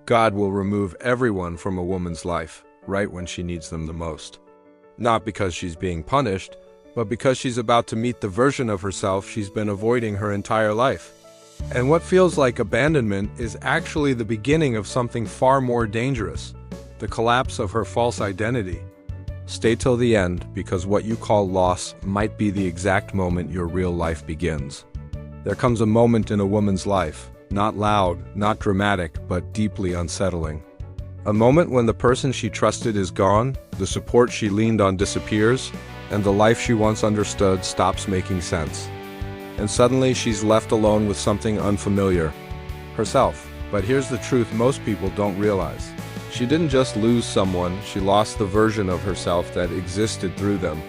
God will remove everyone from a woman's life right when she needs them the most. Not because she's being punished, but because she's about to meet the version of herself she's been avoiding her entire life. And what feels like abandonment is actually the beginning of something far more dangerous, the collapse of her false identity. Stay till the end, because what you call loss might be the exact moment your real life begins. There comes a moment in a woman's life, not loud, not dramatic, but deeply unsettling. A moment when the person she trusted is gone, the support she leaned on disappears, and the life she once understood stops making sense. And suddenly she's left alone with something unfamiliar, herself. But here's the truth most people don't realize. She didn't just lose someone, she lost the version of herself that existed through them.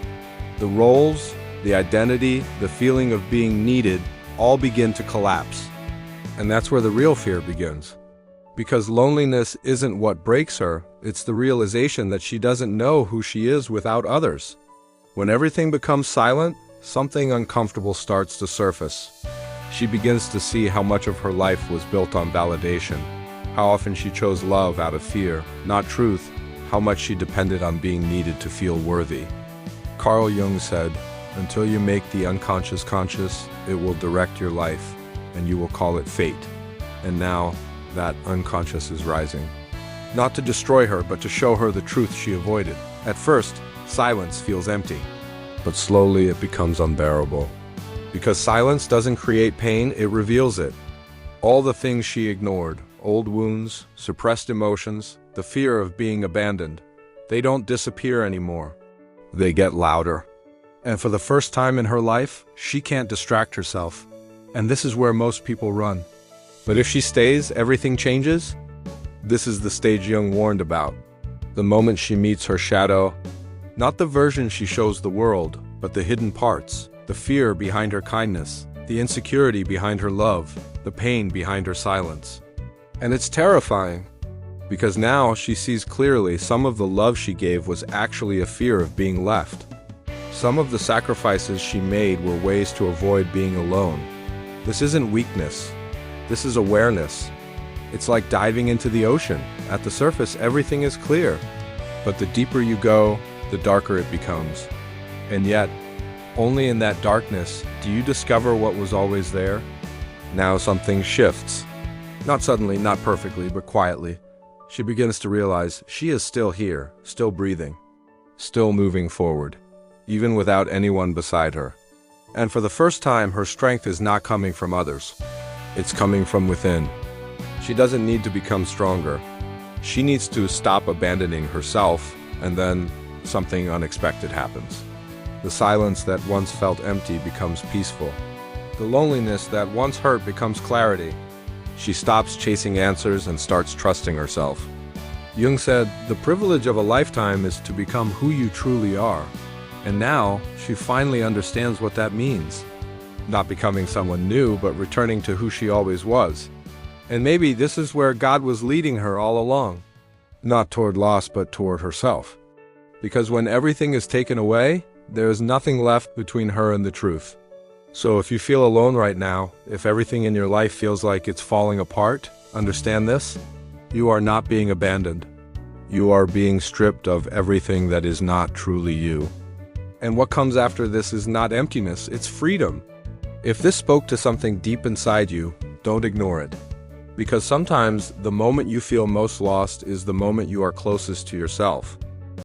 The roles, the identity, the feeling of being needed all begin to collapse. And that's where the real fear begins. Because loneliness isn't what breaks her, it's the realization that she doesn't know who she is without others. When everything becomes silent, something uncomfortable starts to surface. She begins to see how much of her life was built on validation, how often she chose love out of fear, not truth, how much she depended on being needed to feel worthy. Carl Jung said, "Until you make the unconscious conscious, it will direct your life, and you will call it fate." And now, that unconscious is rising. Not to destroy her, but to show her the truth she avoided. At first, silence feels empty, but slowly it becomes unbearable. Because silence doesn't create pain, it reveals it. All the things she ignored, old wounds, suppressed emotions, the fear of being abandoned, they don't disappear anymore. They get louder. And for the first time in her life, she can't distract herself. And this is where most people run. But if she stays, everything changes. This is the stage Jung warned about. The moment she meets her shadow, not the version she shows the world, but the hidden parts, the fear behind her kindness, the insecurity behind her love, the pain behind her silence. And it's terrifying, because now she sees clearly some of the love she gave was actually a fear of being left. Some of the sacrifices she made were ways to avoid being alone. This isn't weakness. This is awareness. It's like diving into the ocean. At the surface, everything is clear. But the deeper you go, the darker it becomes. And yet, only in that darkness do you discover what was always there. Now something shifts. Not suddenly, not perfectly, but quietly. She begins to realize she is still here, still breathing, still moving forward, even without anyone beside her. And for the first time, her strength is not coming from others. It's coming from within. She doesn't need to become stronger. She needs to stop abandoning herself, and then something unexpected happens. The silence that once felt empty becomes peaceful. The loneliness that once hurt becomes clarity. She stops chasing answers and starts trusting herself. Jung said, "The privilege of a lifetime is to become who you truly are." And now, she finally understands what that means. Not becoming someone new, but returning to who she always was. And maybe this is where God was leading her all along. Not toward loss, but toward herself. Because when everything is taken away, there is nothing left between her and the truth. So if you feel alone right now, if everything in your life feels like it's falling apart, understand this: you are not being abandoned. You are being stripped of everything that is not truly you. And what comes after this is not emptiness, it's freedom. If this spoke to something deep inside you, don't ignore it. Because sometimes the moment you feel most lost is the moment you are closest to yourself.